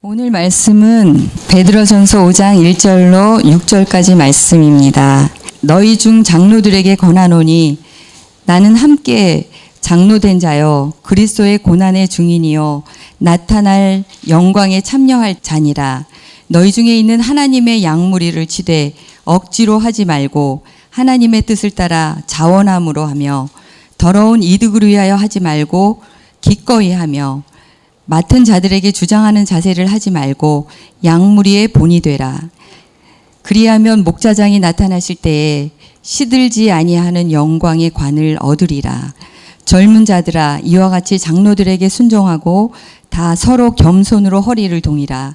오늘 말씀은 베드로전서 5장 1절로 6절까지 말씀입니다. 너희 중 장로들에게 권하노니 나는 함께 장로된 자여 그리스도의 고난의 증인이요 나타날 영광에 참여할 자니라. 너희 중에 있는 하나님의 양무리를 치되 억지로 하지 말고 하나님의 뜻을 따라 자원함으로 하며 더러운 이득을 위하여 하지 말고 기꺼이 하며 맡은 자들에게 주장하는 자세를 하지 말고 양무리의 본이 되라. 그리하면 목자장이 나타나실 때에 시들지 아니하는 영광의 관을 얻으리라. 젊은 자들아 이와 같이 장로들에게 순종하고 다 서로 겸손으로 허리를 동이라.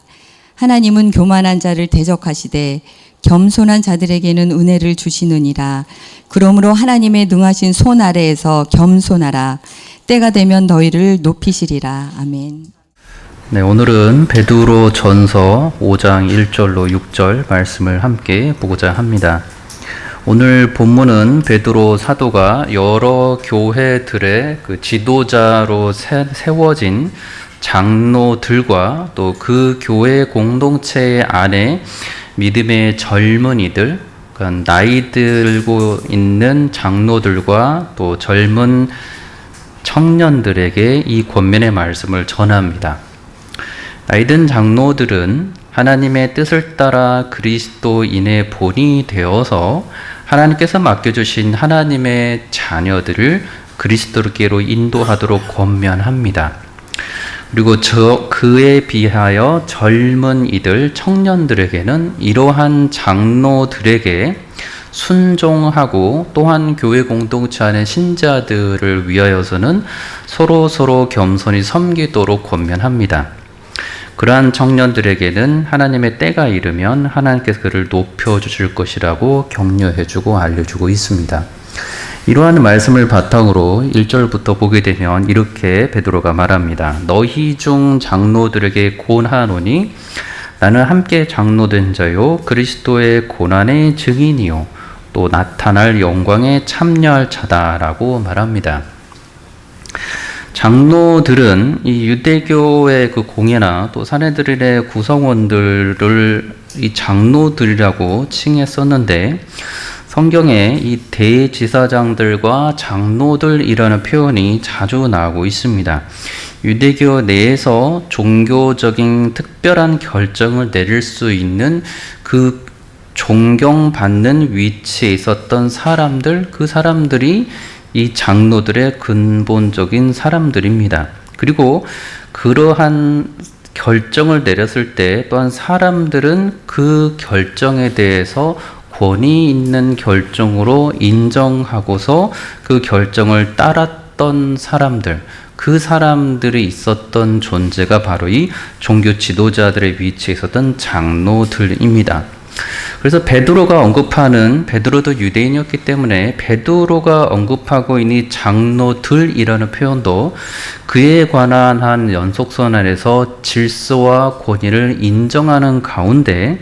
하나님은 교만한 자를 대적하시되 겸손한 자들에게는 은혜를 주시느니라. 그러므로 하나님의 능하신 손 아래에서 겸손하라. 때가 되면 너희를 높이시리라. 아멘. 네, 오늘은 베드로 전서 5장 1절로 6절 말씀을 함께 보고자 합니다. 오늘 본문은 베드로 사도가 여러 교회들의 그 지도자로 세워진 장로들과 또 그 교회 공동체 안에 믿음의 젊은이들, 그러니까 나이 들고 있는 장로들과 또 젊은 청년들에게 이 권면의 말씀을 전합니다. 나이든 장로들은 하나님의 뜻을 따라 그리스도인의 본이 되어서 하나님께서 맡겨주신 하나님의 자녀들을 그리스도께로 인도하도록 권면합니다. 그리고 그에 비하여 젊은 이들, 청년들에게는 이러한 장로들에게 순종하고 또한 교회 공동체 안의 신자들을 위하여서는 서로 겸손히 섬기도록 권면합니다. 그러한 청년들에게는 하나님의 때가 이르면 하나님께서 그를 높여주실 것이라고 격려해주고 알려주고 있습니다. 이러한 말씀을 바탕으로 1절부터 보게 되면 이렇게 베드로가 말합니다. 너희 중 장로들에게 권하노니 나는 함께 장로된 자요 그리스도의 고난의 증인이요 또 나타날 영광에 참여할 자다라고 말합니다. 장로들은 이 유대교의 그 공예나 또 사내들의 구성원들을 이 장로들이라고 칭했었는데 성경에 이 대지사장들과 장로들이라는 표현이 자주 나오고 있습니다. 유대교 내에서 종교적인 특별한 결정을 내릴 수 있는 그 존경받는 위치에 있었던 사람들, 그 사람들이 이 장로들의 근본적인 사람들입니다. 그리고 그러한 결정을 내렸을 때 또한 사람들은 그 결정에 대해서 권위 있는 결정으로 인정하고서 그 결정을 따랐던 사람들, 그 사람들이 있었던 존재가 바로 이 종교 지도자들의 위치에 있었던 장로들입니다. 그래서 베드로가 언급하는, 베드로도 유대인이었기 때문에 베드로가 언급하고 있는 장로들이라는 표현도 그에 관한 한 연속선 안에서 질서와 권위를 인정하는 가운데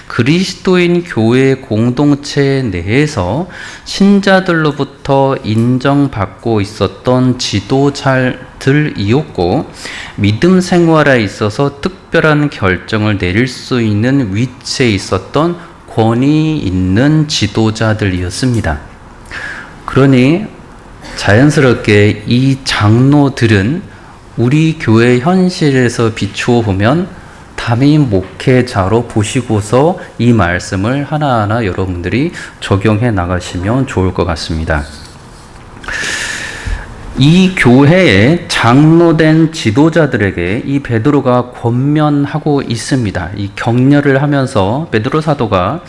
그리스도인 교회 공동체 내에서 신자들로부터 인정받고 있었던 지도자들이었고 믿음 생활에 있어서 특별한 결정을 내릴 수 있는 위치에 있었던 권위 있는 지도자들이었습니다. 그러니 자연스럽게 이 장로들은 우리 교회 현실에서 비추어 보면 담임 목회자로 보시고서 이 말씀을 하나하나 여러분들이 적용해 나가시면 좋을 것 같습니다. 이 교회에 장로된 지도자들에게 이 베드로가 권면하고 있습니다. 이 격려를 하면서 베드로 사도가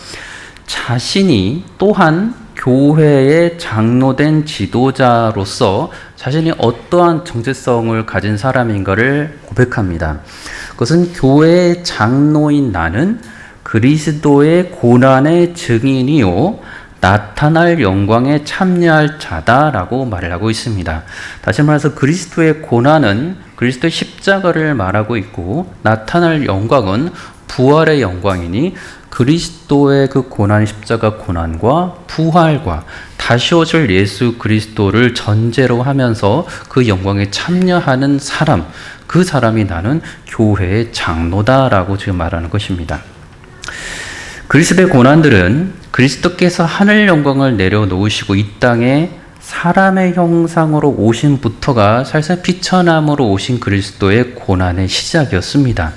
자신이 또한 교회의 장로된 지도자로서 자신이 어떠한 정체성을 가진 사람인가를 고백합니다. 그것은 교회의 장로인 나는 그리스도의 고난의 증인이요 나타날 영광에 참여할 자다라고 말을 하고 있습니다. 다시 말해서 그리스도의 고난은 그리스도의 십자가를 말하고 있고 나타날 영광은 부활의 영광이니 그리스도의 그 고난 십자가 고난과 부활과 다시 오실 예수 그리스도를 전제로 하면서 그 영광에 참여하는 사람, 그 사람이 나는 교회의 장로다라고 지금 말하는 것입니다. 그리스도의 고난들은 그리스도께서 하늘 영광을 내려놓으시고 이 땅에 사람의 형상으로 오신부터가 사실상 피처남으로 오신 그리스도의 고난의 시작이었습니다.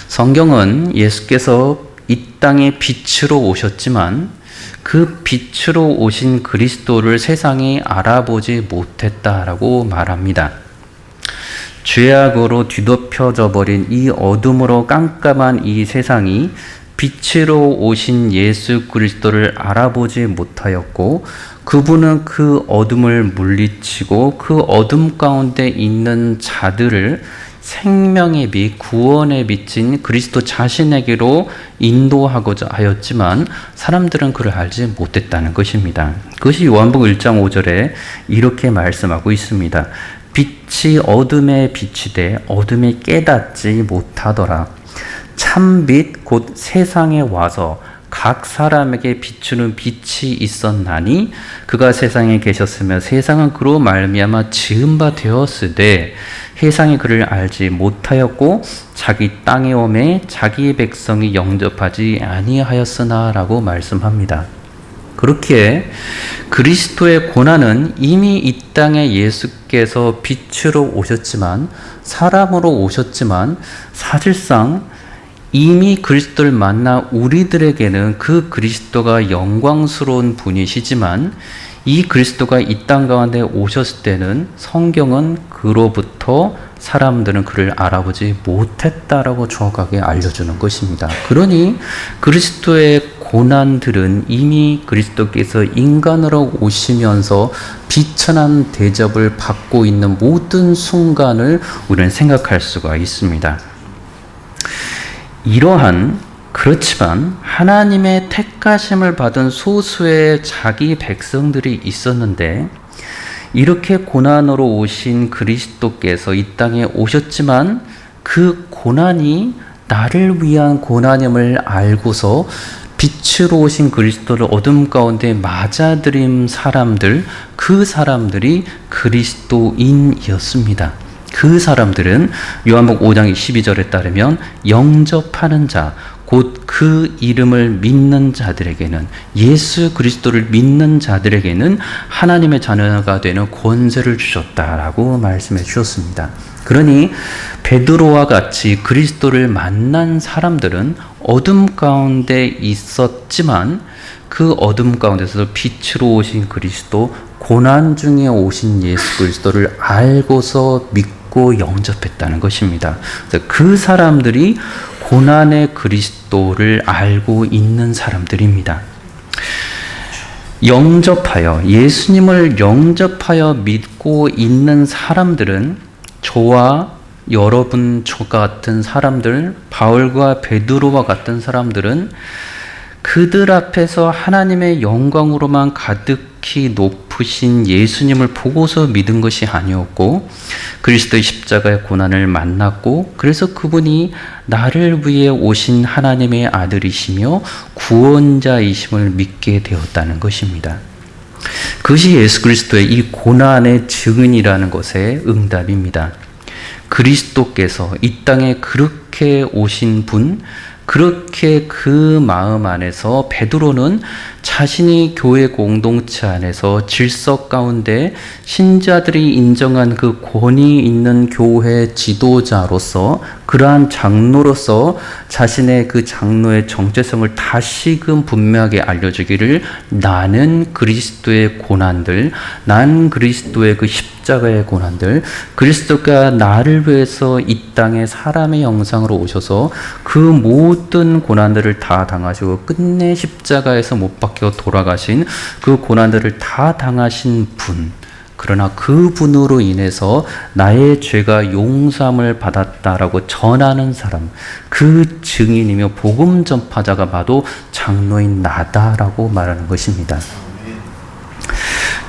성경은 예수께서 이 땅에 빛으로 오셨지만 그 빛으로 오신 그리스도를 세상이 알아보지 못했다라고 말합니다. 죄악으로 뒤덮여져 버린 이 어둠으로 깜깜한 이 세상이 빛으로 오신 예수 그리스도를 알아보지 못하였고 그분은 그 어둠을 물리치고 그 어둠 가운데 있는 자들을 생명의 빛, 구원의 빛인 그리스도 자신에게로 인도하고자 하였지만 사람들은 그를 알지 못했다는 것입니다. 그것이 요한복음 1장 5절에 이렇게 말씀하고 있습니다. 빛이 어둠에 비치되 어둠이 깨닫지 못하더라. 참빛 곧 세상에 와서 각 사람에게 비추는 빛이 있었나니 그가 세상에 계셨으며 세상은 그로 말미암아 지은 바 되었으되 세상이 그를 알지 못하였고 자기 땅에 오매 자기 백성이 영접하지 아니하였으나라고 말씀합니다. 그렇기에 그리스도의 고난은 이미 이 땅에 예수께서 빛으로 오셨지만 사람으로 오셨지만 사실상 이미 그리스도를 만나 우리들에게는 그 그리스도가 영광스러운 분이시지만 이 그리스도가 이 땅 가운데 오셨을 때는 성경은 그로부터 사람들은 그를 알아보지 못했다라고 정확하게 알려주는 것입니다. 그러니 그리스도의 고난들은 이미 그리스도께서 인간으로 오시면서 비천한 대접을 받고 있는 모든 순간을 우리는 생각할 수가 있습니다. 이러한 그렇지만 하나님의 택하심을 받은 소수의 자기 백성들이 있었는데 이렇게 고난으로 오신 그리스도께서 이 땅에 오셨지만 그 고난이 나를 위한 고난임을 알고서 빛으로 오신 그리스도를 어둠 가운데 맞아들인 사람들, 그 사람들이 그리스도인이었습니다. 그 사람들은 요한복음 5장 12절에 따르면 영접하는 자, 곧 그 이름을 믿는 자들에게는 예수 그리스도를 믿는 자들에게는 하나님의 자녀가 되는 권세를 주셨다라고 말씀해 주셨습니다. 그러니 베드로와 같이 그리스도를 만난 사람들은 어둠 가운데 있었지만 그 어둠 가운데서 빛으로 오신 그리스도, 고난 중에 오신 예수 그리스도를 알고서 믿고 영접했다는 것입니다. 그래서 그 사람들이 고난의 그리스도를 알고 있는 사람들입니다. 예수님을 영접하여 믿고 있는 사람들은 저와 여러분, 저 같은 사람들, 바울과 베드로와 같은 사람들은 그들 앞에서 하나님의 영광으로만 가득히 높으신 예수님을 보고서 믿은 것이 아니었고 그리스도의 십자가의 고난을 만났고 그래서 그분이 나를 위해 오신 하나님의 아들이시며 구원자이심을 믿게 되었다는 것입니다. 그것이 예수 그리스도의 이 고난의 증인이라는 것의 응답입니다. 그리스도께서 이 땅에 그렇게 오신 분, 그렇게 그 마음 안에서 베드로는 자신이 교회 공동체 안에서 질서 가운데 신자들이 인정한 그 권위 있는 교회 지도자로서 그러한 장로로서 자신의 그 장로의 정체성을 다시금 분명하게 알려주기를 나는 그리스도의 고난들, 난 그리스도의 그 십자가의 고난들, 그리스도가 나를 위해서 이 땅에 사람의 형상으로 오셔서 그 모든 고난들을 다 당하시고 끝내 십자가에서 못 박혀 돌아가신 그 고난들을 다 당하신 분, 그러나 그분으로 인해서 나의 죄가 용서함을 받았다라고 전하는 사람, 그 증인이며 복음 전파자가 바로 장로인 나다라고 말하는 것입니다.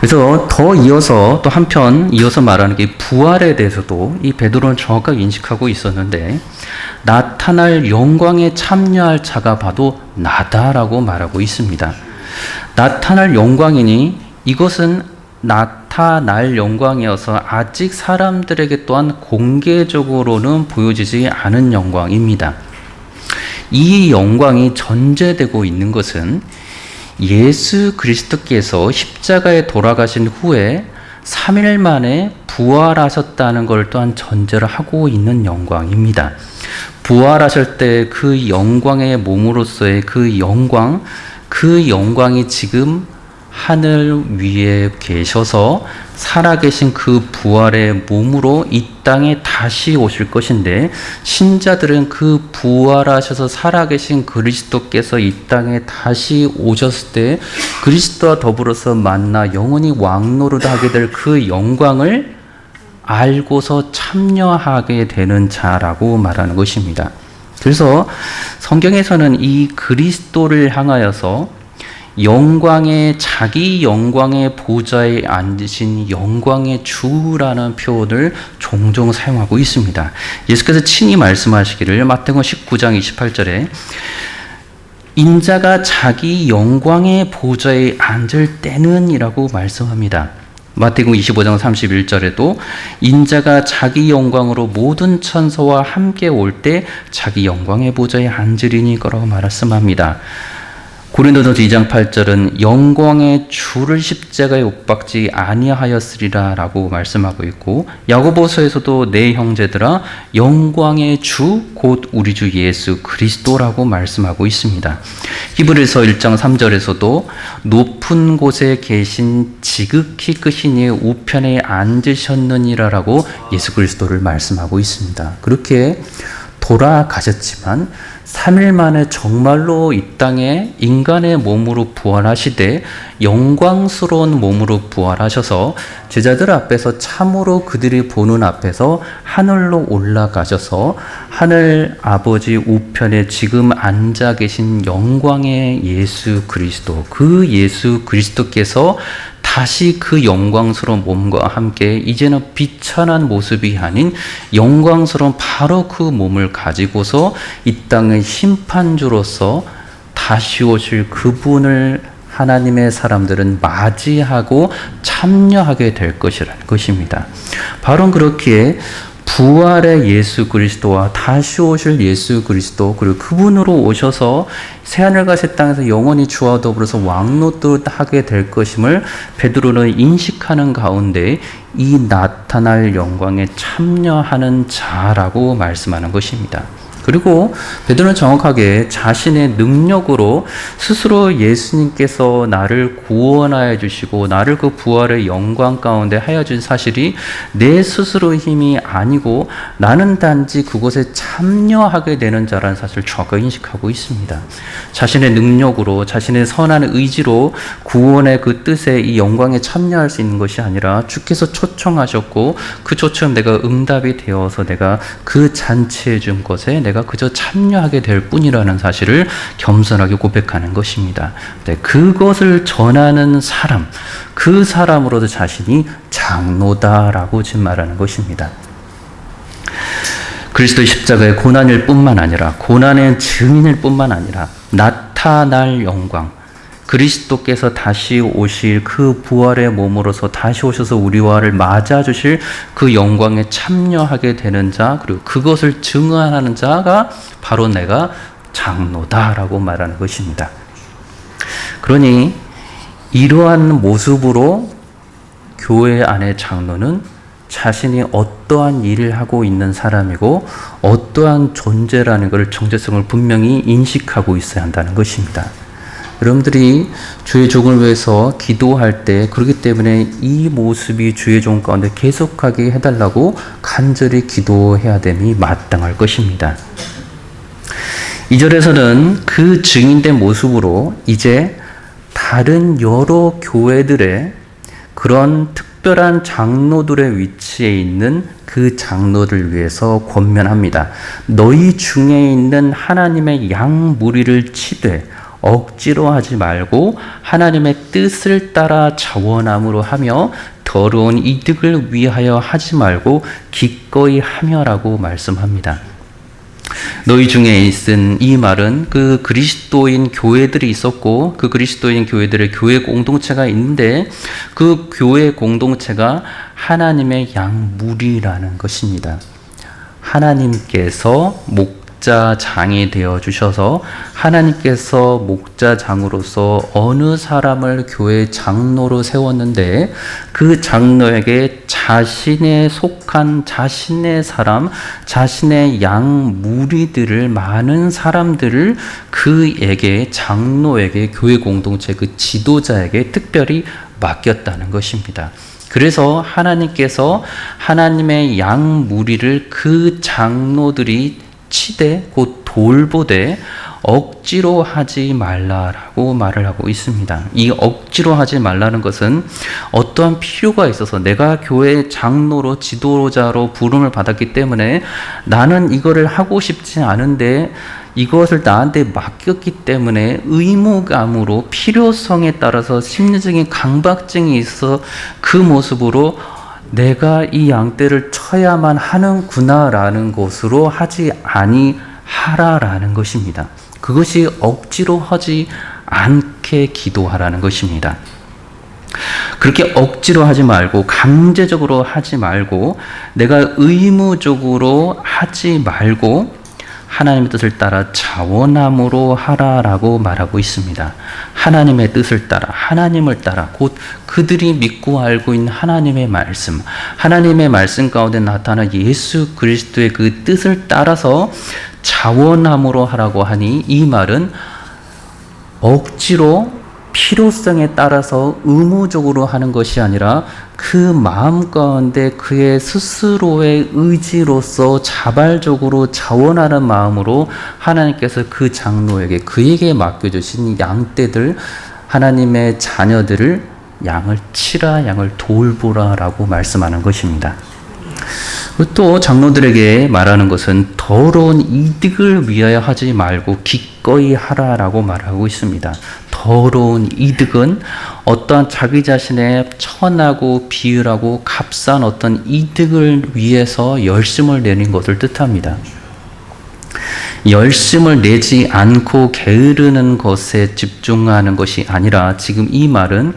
그래서 더 이어서 또 한편 이어서 말하는 게 부활에 대해서도 이 베드로는 정확하게 인식하고 있었는데, 나타날 영광에 참여할 자가 바로 나다라고 말하고 있습니다. 나타날 영광이니 이것은 나타날 영광이어서 아직 사람들에게 또한 공개적으로는 보여지지 않은 영광입니다. 이 영광이 전제되고 있는 것은 예수 그리스도께서 십자가에 돌아가신 후에 3일 만에 부활하셨다는 걸 또한 전제를 하고 있는 영광입니다. 부활하실 때 그 영광의 몸으로서의 그 영광이 지금 하늘 위에 계셔서 살아계신 그 부활의 몸으로 이 땅에 다시 오실 것인데, 신자들은 그 부활하셔서 살아계신 그리스도께서 이 땅에 다시 오셨을 때 그리스도와 더불어서 만나 영원히 왕노릇하게 될 그 영광을 알고서 참여하게 되는 자라고 말하는 것입니다. 그래서 성경에서는 이 그리스도를 향하여서 자기 영광의 보좌에 앉으신 영광의 주라는 표현을 종종 사용하고 있습니다. 예수께서 친히 말씀하시기를 마태복음 19장 28절에 인자가 자기 영광의 보좌에 앉을 때는 이라고 말씀합니다. 마태복음 25장 31절에도 인자가 자기 영광으로 모든 천사와 함께 올 때 자기 영광의 보좌에 앉으리니 거라고 말씀합니다. 고린도전서 2장 8절은 영광의 주를 십자가에 못 박지 아니하였으리라 라고 말씀하고 있고, 야고보서에서도 내 형제들아 영광의 주 곧 우리 주 예수 그리스도라고 말씀하고 있습니다. 히브리서 1장 3절에서도 높은 곳에 계신 지극히 크신 이의 우편에 앉으셨느니라 라고 예수 그리스도를 말씀하고 있습니다. 그렇게 돌아가셨지만 3일 만에 정말로 이 땅에 인간의 몸으로 부활하시되 영광스러운 몸으로 부활하셔서 제자들 앞에서 참으로 그들이 보는 앞에서 하늘로 올라가셔서 하늘 아버지 우편에 지금 앉아 계신 영광의 예수 그리스도, 그 예수 그리스도께서 다시 그 영광스러운 몸과 함께 이제는 비천한 모습이 아닌 영광스러운 바로 그 몸을 가지고서 이 땅의 심판주로서 다시 오실 그분을 하나님의 사람들은 맞이하고 참여하게 될 것이라는 것입니다. 바로 그렇기에 부활의 예수 그리스도와 다시 오실 예수 그리스도, 그리고 그분으로 오셔서 새하늘과 새 땅에서 영원히 주와 더불어서 왕노릇하게 될 것임을 베드로는 인식하는 가운데 이 나타날 영광에 참여하는 자라고 말씀하는 것입니다. 그리고 베드로는 정확하게 자신의 능력으로 스스로 예수님께서 나를 구원하여 주시고 나를 그 부활의 영광 가운데 하여 준 사실이 내 스스로의 힘이 아니고 나는 단지 그곳에 참여하게 되는 자라는 사실을 정확하게 인식하고 있습니다. 자신의 능력으로, 자신의 선한 의지로 구원의 그 뜻에 이 영광에 참여할 수 있는 것이 아니라 주께서 초청하셨고 그 초청 내가 응답이 되어서 내가 그 잔치해 준 것에 내가 그저 참여하게 될 뿐이라는 사실을 겸손하게 고백하는 것입니다. 네, 그것을 전하는 사람, 그 사람으로도 자신이 장로다라고 지금 말하는 것입니다. 그리스도의 십자가의 고난일 뿐만 아니라 고난의 증인일 뿐만 아니라 나타날 영광, 그리스도께서 다시 오실 그 부활의 몸으로서 다시 오셔서 우리와를 맞아주실 그 영광에 참여하게 되는 자, 그리고 그것을 증언하는 자가 바로 내가 장로다라고 말하는 것입니다. 그러니 이러한 모습으로 교회 안의 장로는 자신이 어떠한 일을 하고 있는 사람이고 어떠한 존재라는 것을 정체성을 분명히 인식하고 있어야 한다는 것입니다. 여러분들이 주의 종을 위해서 기도할 때 그렇기 때문에 이 모습이 주의 종 가운데 계속하게 해달라고 간절히 기도해야 됨이 마땅할 것입니다. 2절에서는 그 증인된 모습으로 이제 다른 여러 교회들의 그런 특별한 장로들의 위치에 있는 그 장로를 위해서 권면합니다. 너희 중에 있는 하나님의 양 무리를 치되 억지로 하지 말고 하나님의 뜻을 따라 자원함으로 하며 더러운 이득을 위하여 하지 말고 기꺼이 하며라고 말씀합니다. 너희 중에 쓴 이 말은 그 그리스도인 교회들이 있었고 그 그리스도인 교회들의 교회 공동체가 있는데 그 교회 공동체가 하나님의 양무리라는 것입니다. 하나님께서 목자장이 되어 주셔서 하나님께서 목자장으로서 어느 사람을 교회 장로로 세웠는데 그 장로에게 자신에 속한 자신의 사람, 자신의 양 무리들을 많은 사람들을 그에게 장로에게 교회 공동체 그 지도자에게 특별히 맡겼다는 것입니다. 그래서 하나님께서 하나님의 양 무리를 그 장로들이 치되 곧 돌보되 억지로 하지 말라라고 말을 하고 있습니다. 이 억지로 하지 말라는 것은 어떠한 필요가 있어서 내가 교회 장로로 지도자로 부름을 받았기 때문에 나는 이거를 하고 싶지 않은데 이것을 나한테 맡겼기 때문에 의무감으로 필요성에 따라서 심리적인 강박증이 있어 그 모습으로 내가 이 양떼를 쳐야만 하는구나라는 것으로 하지 아니하라라는 것입니다. 그것이 억지로 하지 않게 기도하라는 것입니다. 그렇게 억지로 하지 말고 강제적으로 하지 말고 내가 의무적으로 하지 말고 하나님의 뜻을 따라 자원함으로 하라라고 말하고 있습니다. 하나님의 뜻을 따라 하나님을 따라 곧 그들이 믿고 알고 있는 하나님의 말씀 가운데 나타난 예수 그리스도의 그 뜻을 따라서 자원함으로 하라고 하니 이 말은 억지로 필요성에 따라서 의무적으로 하는 것이 아니라 그 마음 가운데 그의 스스로의 의지로서 자발적으로 자원하는 마음으로 하나님께서 그 장로에게 그에게 맡겨주신 양떼들 하나님의 자녀들을 양을 치라 양을 돌보라 라고 말씀하는 것입니다. 또 장로들에게 말하는 것은 더러운 이득을 위하여 하지 말고 기꺼이 하라라고 말하고 있습니다. 더러운 이득은 어떠한 자기 자신의 천하고 비율하고 값싼 어떤 이득을 위해서 열심을 내는 것을 뜻합니다. 열심을 내지 않고 게으르는 것에 집중하는 것이 아니라 지금 이 말은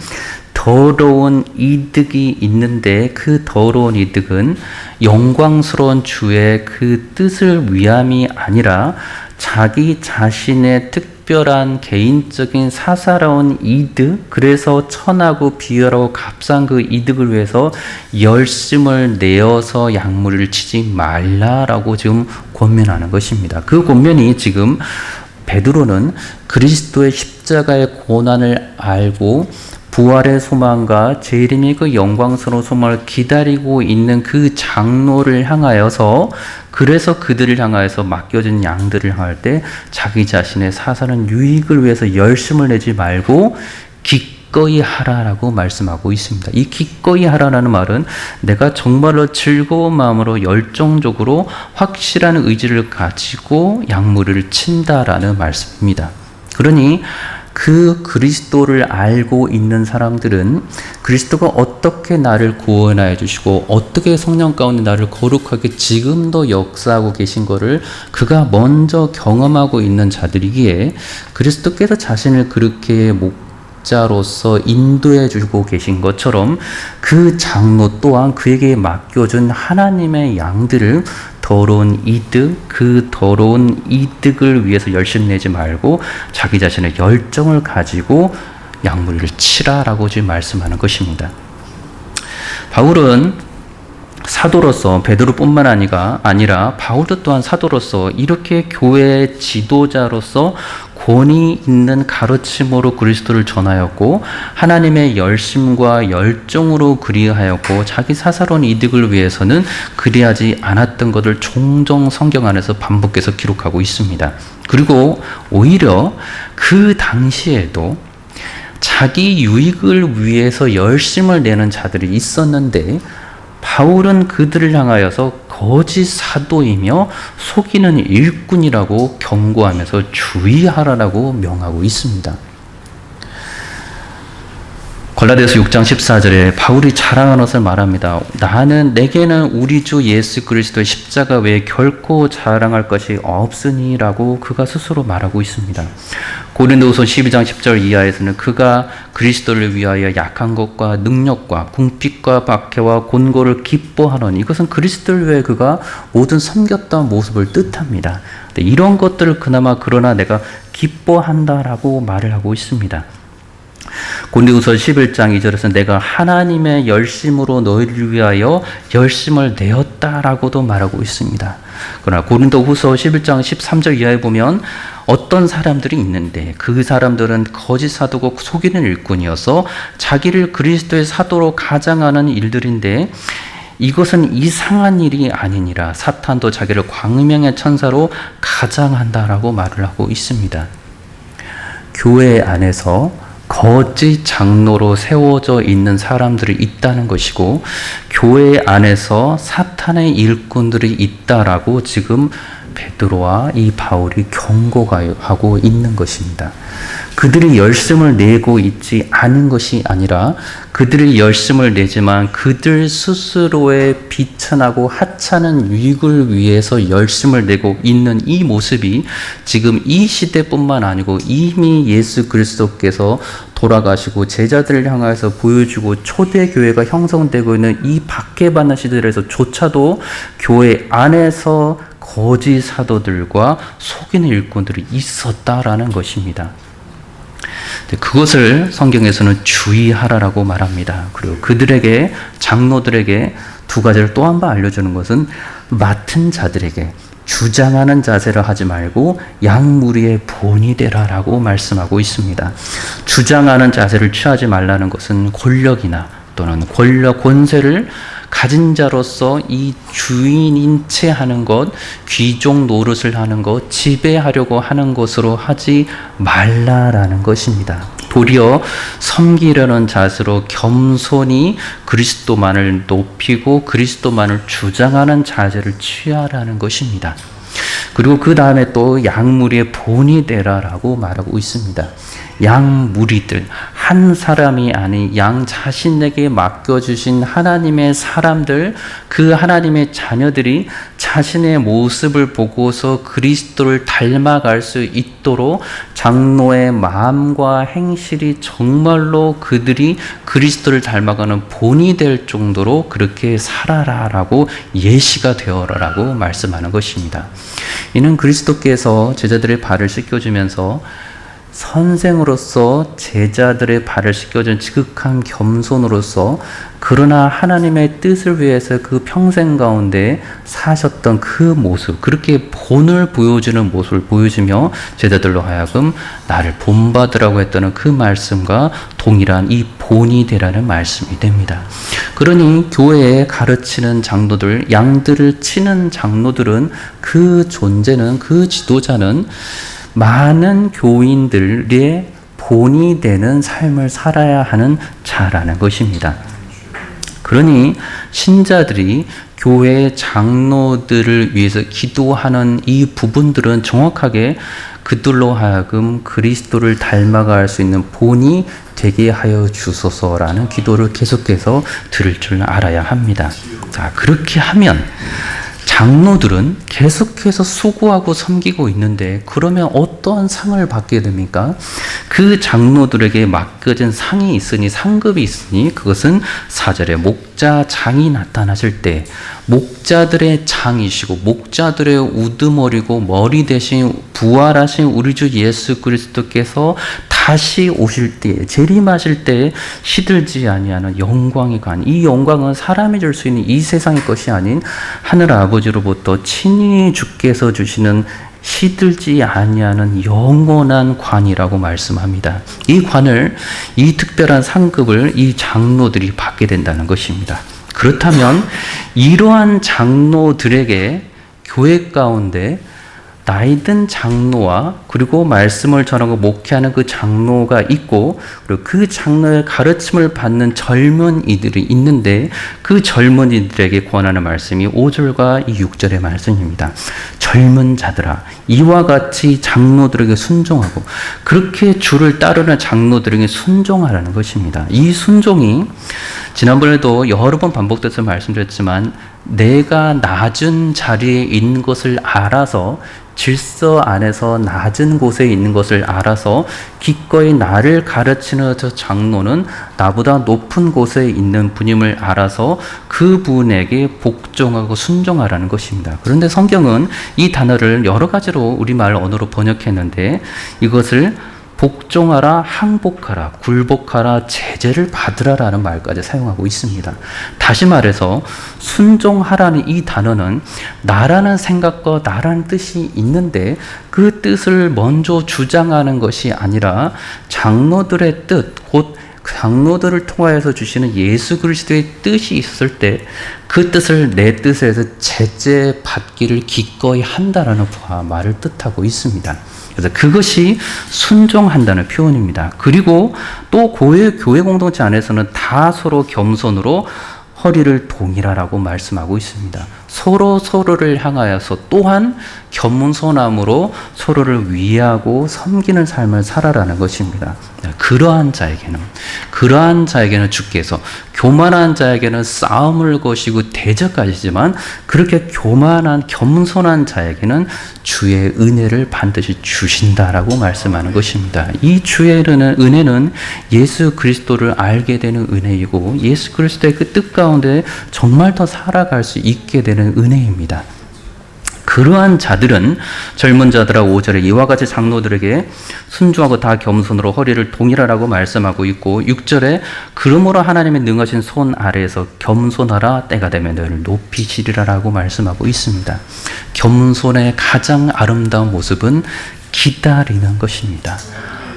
더러운 이득이 있는데 그 더러운 이득은 영광스러운 주의 그 뜻을 위함이 아니라 자기 자신의 특별한 개인적인 사사로운 이득, 그래서 천하고 비열하고 값싼 그 이득을 위해서 열심을 내어서 양무리를 치지 말라라고 지금 권면하는 것입니다. 그 권면이 지금 베드로는 그리스도의 십자가의 고난을 알고 부활의 소망과 재림의 그 영광스러운 소망을 기다리고 있는 그 장로를 향하여서 그래서 그들을 향하여서 맡겨진 양들을 향할 때 자기 자신의 사사는 유익을 위해서 열심을 내지 말고 기꺼이 하라라고 말씀하고 있습니다. 이 기꺼이 하라라는 말은 내가 정말로 즐거운 마음으로 열정적으로 확실한 의지를 가지고 양무리를 친다라는 말씀입니다. 그러니 그 그리스도를 알고 있는 사람들은 그리스도가 어떻게 나를 구원하여 주시고 어떻게 성령 가운데 나를 거룩하게 지금도 역사하고 계신 것을 그가 먼저 경험하고 있는 자들이기에 그리스도께서 자신을 그렇게 목자로서 인도해 주고 계신 것처럼 그 장로 또한 그에게 맡겨준 하나님의 양들을 더러운 이득, 그 더러운 이득을 위해서 열심 내지 말고 자기 자신의 열정을 가지고 양무리를 치라라고 지금 말씀하는 것입니다. 바울은 사도로서 베드로뿐만 아니라 바울도 또한 사도로서 이렇게 교회의 지도자로서 권위 있는 가르침으로 그리스도를 전하였고 하나님의 열심과 열정으로 그리하였고 자기 사사로운 이득을 위해서는 그리하지 않았던 것을 종종 성경 안에서 반복해서 기록하고 있습니다. 그리고 오히려 그 당시에도 자기 유익을 위해서 열심을 내는 자들이 있었는데 바울은 그들을 향하여서 거짓 사도이며 속이는 일꾼이라고 경고하면서 주의하라라고 명하고 있습니다. 골라디아서 6장 14절에 바울이 자랑하는 것을 말합니다. 내게는 우리 주 예수 그리스도의 십자가 외에 결코 자랑할 것이 없으니라고 그가 스스로 말하고 있습니다. 고린도후서 12장 10절 이하에서는 그가 그리스도를 위하여 약한 것과 능력과 궁핍과 박해와 곤고를 기뻐하노니 이것은 그리스도를 위해 그가 모든 섬겼던 모습을 뜻합니다. 이런 것들을 그러나 내가 기뻐한다라고 말을 하고 있습니다. 고린도후서 11장 2절에서 내가 하나님의 열심으로 너희를 위하여 열심을 내었다라고도 말하고 있습니다. 그러나 고린도후서 11장 13절 이하에 보면 어떤 사람들이 있는데 그 사람들은 거짓 사도고 속이는 일꾼이어서 자기를 그리스도의 사도로 가장하는 일들인데 이것은 이상한 일이 아니니라 사탄도 자기를 광명의 천사로 가장한다라고 말을 하고 있습니다. 교회 안에서 거짓 장로로 세워져 있는 사람들이 있다는 것이고 교회 안에서 사탄의 일꾼들이 있다라고 지금 베드로와 이 바울이 경고하고 있는 것입니다. 그들이 열심을 내고 있지 않은 것이 아니라 그들이 열심을 내지만 그들 스스로의 비천하고 하찮은 유익을 위해서 열심을 내고 있는 이 모습이 지금 이 시대뿐만 아니고 이미 예수 그리스도께서 돌아가시고 제자들을 향해서 보여주고 초대교회가 형성되고 있는 이 박해받는 시대에서조차도 교회 안에서 거짓 사도들과 속이는 일꾼들이 있었다라는 것입니다. 그것을 성경에서는 주의하라라고 말합니다. 그리고 그들에게 장로들에게 두 가지를 또 한 번 알려주는 것은 맡은 자들에게 주장하는 자세를 하지 말고 양무리의 본이 되라라고 말씀하고 있습니다. 주장하는 자세를 취하지 말라는 것은 권력이나 또는 권세를 가진 자로서 이 주인인 채 하는 것, 귀족 노릇을 하는 것, 지배하려고 하는 것으로 하지 말라라는 것입니다. 도리어 섬기려는 자세로 겸손히 그리스도만을 높이고 그리스도만을 주장하는 자세를 취하라는 것입니다. 그리고 그 다음에 또 양무리의 본이 되라라고 말하고 있습니다. 양무리들, 한 사람이 아닌 양 자신에게 맡겨주신 하나님의 사람들, 그 하나님의 자녀들이 자신의 모습을 보고서 그리스도를 닮아갈 수 있도록 장로의 마음과 행실이 정말로 그들이 그리스도를 닮아가는 본이 될 정도로 그렇게 살아라라고 예시가 되어라라고 말씀하는 것입니다. 이는 그리스도께서 제자들의 발을 씻겨주면서 선생으로서 제자들의 발을 씻겨준 지극한 겸손으로서 그러나 하나님의 뜻을 위해서 그 평생 가운데 사셨던 그 모습, 그렇게 본을 보여주는 모습을 보여주며 제자들로 하여금 나를 본받으라고 했던 그 말씀과 동일한 이 본이 되라는 말씀이 됩니다. 그러니 교회에 가르치는 장로들, 양들을 치는 장로들은 그 존재는, 그 지도자는 많은 교인들의 본이 되는 삶을 살아야 하는 자라는 것입니다. 그러니 신자들이 교회 장로들을 위해서 기도하는 이 부분들은 정확하게 그들로 하여금 그리스도를 닮아갈 수 있는 본이 되게 하여 주소서라는 기도를 계속해서 들을 줄 알아야 합니다. 자, 그렇게 하면 장로들은 계속해서 수고하고 섬기고 있는데 그러면 어떠한 상을 받게 됩니까? 그 장로들에게 맡겨진 상이 있으니, 상급이 있으니 그것은 4절에 목자장이 나타나실 때 목자들의 장이시고 목자들의 우두머리고 머리 대신 부활하신 우리 주 예수 그리스도께서 다시 오실 때, 재림하실 때 시들지 아니하는 영광의 관, 이 영광은 사람이 줄 수 있는 이 세상의 것이 아닌 하늘 아버지로부터 친히 주께서 주시는 시들지 아니하는 영원한 관이라고 말씀합니다. 이 관을, 이 특별한 상급을 이 장로들이 받게 된다는 것입니다. 그렇다면 이러한 장로들에게 교회 가운데 나이든 장로와 그리고 말씀을 전하고 목회하는 그 장로가 있고 그리고 그 장로의 가르침을 받는 젊은이들이 있는데 그 젊은이들에게 권하는 말씀이 5절과 이 6절의 말씀입니다. 젊은 자들아 이와 같이 장로들에게 순종하고 그렇게 주를 따르는 장로들에게 순종하라는 것입니다. 이 순종이 지난번에도 여러 번 반복돼서 말씀드렸지만 내가 낮은 자리에 있는 것을 알아서 질서 안에서 낮은 곳에 있는 것을 알아서 기꺼이 나를 가르치는 저 장로는 나보다 높은 곳에 있는 분임을 알아서 그분에게 복종하고 순종하라는 것입니다. 그런데 성경은 이 단어를 여러 가지로 우리말 언어로 번역했는데 이것을 복종하라, 항복하라, 굴복하라, 제재를 받으라라는 말까지 사용하고 있습니다. 다시 말해서 순종하라는 이 단어는 나라는 생각과 나라는 뜻이 있는데 그 뜻을 먼저 주장하는 것이 아니라 장로들의 뜻, 곧 장로들을 통하여서 주시는 예수 그리스도의 뜻이 있을 때 그 뜻을 내 뜻에서 제재받기를 기꺼이 한다라는 말을 뜻하고 있습니다. 그래서 그것이 순종한다는 표현입니다. 그리고 또 교회 공동체 안에서는 다 서로 겸손으로 허리를 동일하라고 말씀하고 있습니다. 서로를 향하여서 또한 겸손함으로 서로를 위하고 섬기는 삶을 살아라는 것입니다. 그러한 자에게는 주께서 교만한 자에게는 싸움을 거시고 대적하시지만 그렇게 교만한 겸손한 자에게는 주의 은혜를 반드시 주신다라고 말씀하는 것입니다. 이 주의 은혜는 예수 그리스도를 알게 되는 은혜이고 예수 그리스도의 그 뜻 가운데 정말 더 살아갈 수 있게 되는 은혜입니다. 그러한 자들은 젊은 자들아 5절에 이와 같이 장로들에게 순종하고 다 겸손으로 허리를 동일하라고 말씀하고 있고 6절에 그러므로 하나님의 능하신 손 아래에서 겸손하라 때가 되면 너희를 높이시리라라고 말씀하고 있습니다. 겸손의 가장 아름다운 모습은 기다리는 것입니다.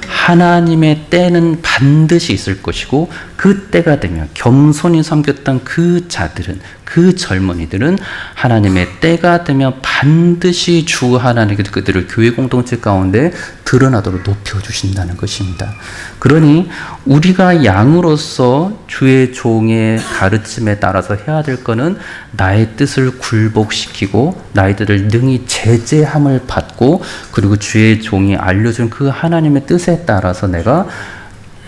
하나님의 때는 반드시 있을 것이고 그 때가 되면 겸손히 섬겼던 그 자들은 그 젊은이들은 하나님의 때가 되면 반드시 주 하나님께서 그들을 교회 공동체 가운데 드러나도록 높여주신다는 것입니다. 그러니 우리가 양으로서 주의 종의 가르침에 따라서 해야 될 것은 나의 뜻을 굴복시키고 나의 뜻을 능히 제재함을 받고 그리고 주의 종이 알려준 그 하나님의 뜻에 따라서 내가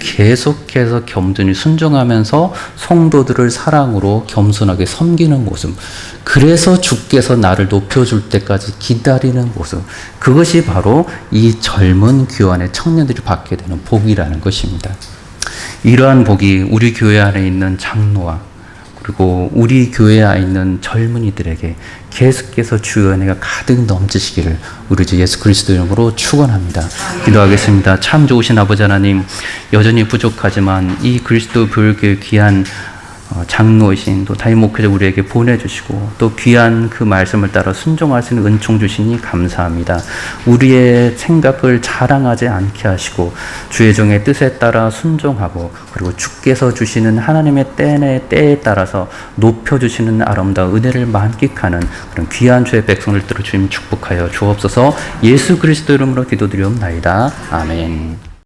계속해서 겸손히 순종하면서 성도들을 사랑으로 겸손하게 섬기는 모습, 그래서 주께서 나를 높여줄 때까지 기다리는 모습, 그것이 바로 이 젊은 교환의 청년들이 받게 되는 복이라는 것입니다. 이러한 복이 우리 교회 안에 있는 장로와 그리고 우리 교회 안에 있는 젊은이들에게 계속해서 주의 은혜가 가득 넘치시기를 우리 주 예수 그리스도 이름으로 축원합니다. 기도하겠습니다. 참 좋으신 아버지 하나님, 여전히 부족하지만 이 그리스도 교회의 귀한 장로이신 또 담임 목회자 우리에게 보내주시고 또 귀한 그 말씀을 따라 순종할 수 있는 은총 주시니 감사합니다. 우리의 생각을 자랑하지 않게 하시고 주의 종의 뜻에 따라 순종하고 그리고 주께서 주시는 하나님의 때에 따라서 높여주시는 아름다운 은혜를 만끽하는 그런 귀한 주의 백성을 들어 주님 축복하여 주옵소서. 예수 그리스도 이름으로 기도드리옵나이다. 아멘.